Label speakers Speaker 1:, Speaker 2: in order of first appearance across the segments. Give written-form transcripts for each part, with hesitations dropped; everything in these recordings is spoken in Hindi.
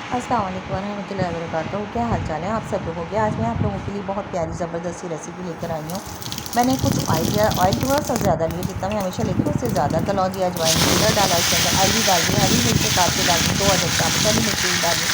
Speaker 1: अस्सलाम वालेकुम रहमतुल्लाहि व बरकातहू। क्या हाल चाल है आप सब लोगों के। आज मैं आप लोगों के लिए बहुत प्यारी ज़बरदस्त सी रेसिपी लेकर आई हूँ। मैंने कुछ ऑयल थोड़ा सा ज़्यादा लिया, जितना मैं हमेशा लेती हूँ उससे ज़्यादा। कलौंजी अजवाइन जीरा डाला, इसके अंदर अरवी डाल दी, हरी मिर्च काट के डाल दी, 2 अदद काली हरी मिर्च डाली।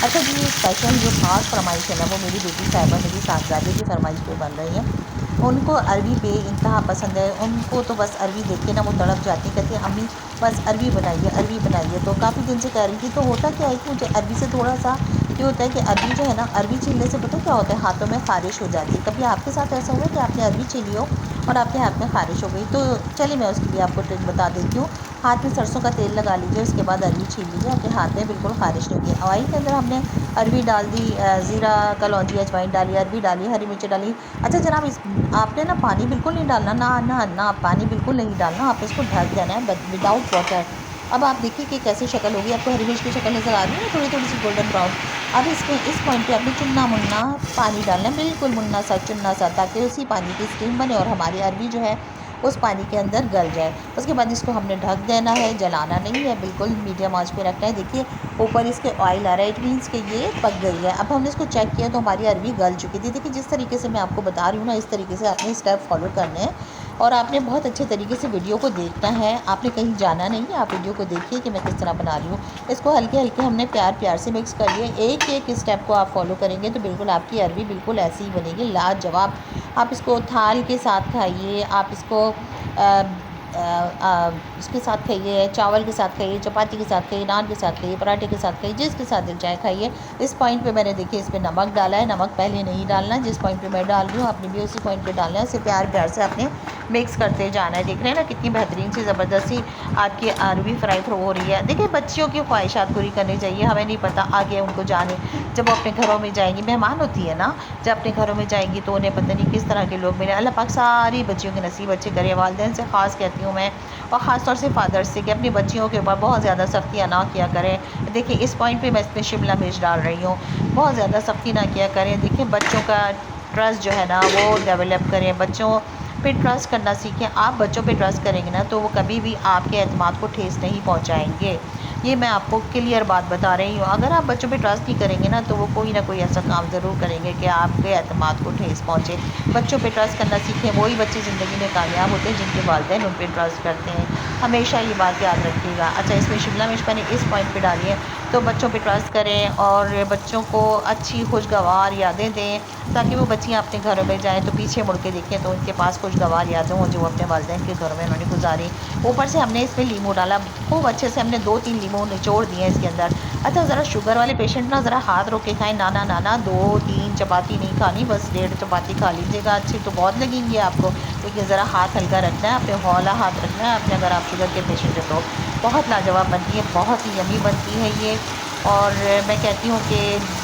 Speaker 1: अच्छा जी, ये स्पेशल जो खास फरमाइश है ना, वो मेरी बेटी साहिबा, मेरी साहबजादे की फरमाइश पे बन रही है। उनको अरवी बे इंतहा पसंद है। उनको तो बस अरवी देख के ना वो तड़प जाती, कहती है अम्मी बस अरवी बनाइए, अरवी बनाइए। तो काफ़ी दिन से कह रही थी। तो होता क्या है कि मुझे अरवी से थोड़ा सा ये होता है कि अरवी जो है ना, अरवी छीलने से पता क्या होता है, हाथों में ख़ारिश हो जाती है। कभी आपके साथ ऐसा हुआ कि आपने अरवी छीली हो और आपके हाथ में ख़ारिश हो गई? तो चलिए मैं उसके लिए आपको ट्रिक बता देती हूँ। हाथ में सरसों का तेल लगा लीजिए, उसके बाद अरवी छील लीजिए, आपके हाथ में बिल्कुल ख़ारिश नहीं होगी। ऑयल के अंदर हमने अरवी डाल दी, ज़ीरा कलौंजी अजवाइन डाली, अरवी डाली, हरी मिर्च डाली। अच्छा जनाब, इस आपने ना पानी बिल्कुल नहीं डालना, ना ना ना पानी बिल्कुल नहीं डालना। आप इसको ढक देना है विदाउट वाटर। अब आप देखिए कि कैसी शक्ल होगी। आपको हरी मिर्च की शक्ल नज़र आ रही है ना, थोड़ी थोड़ी सी गोल्डन ब्राउन। अब इसमें इस पॉइंट पे आपने चुन्ना मुन्ना पानी डालना है, बिल्कुल मुन्ना सा चुन्ना सा, ताकि उसी पानी की स्टीम बने और हमारी अरवी जो है उस पानी के अंदर गल जाए। उसके बाद इसको हमने ढक देना है, जलाना नहीं है, बिल्कुल मीडियम आंच पे रखना है। देखिए ऊपर इसके ऑयल आ रहा है, इट मीन्स कि ये पक गई है। अब हमने इसको चेक किया तो हमारी अरवी गल चुकी थी। देखिए जिस तरीके से मैं आपको बता रही हूँ ना, इस तरीके से आपने स्टेप फॉलो करने हैं और आपने बहुत अच्छे तरीके से वीडियो को देखना है। आपने कहीं जाना नहीं है, आप वीडियो को देखिए कि मैं किस तरह बना रही हूँ। इसको हल्के हल्के हमने प्यार प्यार से मिक्स कर लिए। एक एक स्टेप को आप फॉलो करेंगे तो बिल्कुल आपकी अरवी बिल्कुल ऐसी ही बनेगी, लाजवाब। आप इसको थाल के साथ खाइए, आप इसको इसके साथ खाइए, चावल के साथ खाइए, चपाती के साथ खाइए, नान के साथ खाइए, पराठे के साथ खाइए, जिसके साथ दिल चाहे खाइए। इस पॉइंट पे मैंने देखिए इसमें नमक डाला है, नमक पहले नहीं डालना। जिस पॉइंट पे मैं डाल रही हूँ आपने भी उसी पॉइंट पे डालना है। इसे प्यार प्यार से आपने मिक्स करते जाना है। देख रहे हैं ना कितनी बेहतरीन सी ज़बरदस्त सी आपकी अरवी फ्राई हो रही है। देखिए बच्चियों की ख्वाहिशात पूरी करनी चाहिए। हमें नहीं पता आगे उनको जाने, जब वो अपने घरों में जाएंगी, मेहमान होती है ना, जब अपने घरों में जाएंगी तो उन्हें पता नहीं किस तरह के लोग मिले। अल्लाह पाक सारी बच्चियों के नसीब अच्छे करे। वालिदैन से ख़ास कहती हूँ मैं, और ख़ास तौर से फादर्स से, कि अपनी बच्चियों के ऊपर बहुत ज़्यादा सख्तियाँ ना किया करें। देखिए इस पॉइंट पे मैं इसमें शिमला मिर्च डाल रही हूँ। बहुत ज़्यादा सख्ती ना किया करें। देखिए बच्चों का ट्रस्ट जो है ना वो डेवलप करें, बच्चों पे ट्रस्ट करना सीखें। आप बच्चों पे ट्रस्ट करेंगे ना तो वो कभी भी आपके एतमाद को ठेस नहीं पहुँचाएँगे। ये मैं आपको क्लियर बात बता रही हूँ। अगर आप बच्चों पे ट्रस्ट नहीं करेंगे ना तो वो कोई ना कोई ऐसा काम ज़रूर करेंगे कि आपके एतमाद को ठेस पहुँचे। बच्चों पे ट्रस्ट करना सीखें। वही बच्चे ज़िंदगी में कामयाब होते हैं जिनके वालिदैन उन पे ट्रस्ट करते हैं। हमेशा ये बात याद रखिएगा। अच्छा इसमें शिमला मिर्च मैंने इस पॉइंट पे डाली है। तो बच्चों पे ट्रस्ट करें और बच्चों को अच्छी खुशगवार यादें दें, ताकि वो बच्चियाँ अपने घरों में जाएँ तो पीछे मुड़ के देखें तो उनके पास खुशगवार यादें हों जो वो अपने वालिदैन के घरों में उन्होंने गुजारी। ऊपर से हमने इसमें लीमू डाला, खूब अच्छे से हमने 2-3 लीमू निचोड़ दिए इसके अंदर। अच्छा ज़रा शुगर वाले पेशेंट ना ज़रा हाथ रोक के खाएँ, ना ना ना ना 2-3 चपाती नहीं खानी, बस 1.5 चपाती खा लीजिएगा। अच्छी तो बहुत लगेंगी आपको, लेकिन ज़रा हाथ हल्का रखना है, अपने हौला हाथ रखना है अपने, अगर आप शुगर के पेशेंट हैं तो। बहुत लाजवाब बनती है, बहुत ही यमी बनती है ये। और मैं कहती हूँ कि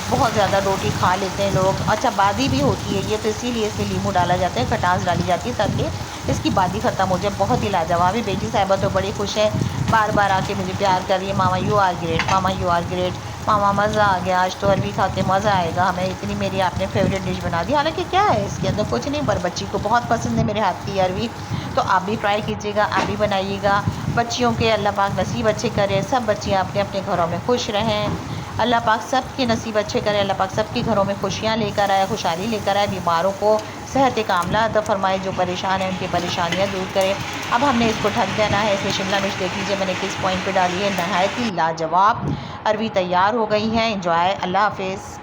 Speaker 1: बहुत ज़्यादा रोटी खा लेते हैं लोग। अच्छा बादी भी होती है ये, तो इसीलिए इसमें लीमू डाला जाता है, खटास डाली जाती है ताकि इसकी बादी ख़त्म हो जाए। बहुत ही लाजवाब है। बेटी साहिबा तो बड़ी खुश है, बार बार आके मुझे प्यार कर रही है, मामा यू आर ग्रेट, मामा यू आर ग्रेट, मामा मज़ा आ गया, आज तो अरवी खा के मज़ा आएगा हमें, इतनी मेरी आपने फेवरेट डिश बना दी। हालांकि क्या है इसके अंदर, कुछ नहीं, पर बच्ची को बहुत पसंद है मेरे हाथ की अरवी। तो आप भी ट्राई कीजिएगा, आप भी बनाइएगा। बच्चियों के अल्लाह पाक नसीब अच्छे करे, सब बच्चियाँ अपने अपने घरों में खुश रहें। अल्लाह पाक सब के नसीब अच्छे करे, अल्लाह पाक सब के घरों में खुशियाँ लेकर आए, खुशहाली लेकर आए, बीमारों को सेहत कामला अता फ़रमाए, जो परेशान हैं उनकी परेशानियाँ दूर करे। अब हमने इसको ढक देना है। इसमें शिमला मिर्च देख लीजिए मैंने किस पॉइंट पे डाली है। नहायत ही लाजवाब अरवी तैयार हो गई है। एंजॉय, अल्लाह हाफ़िज़।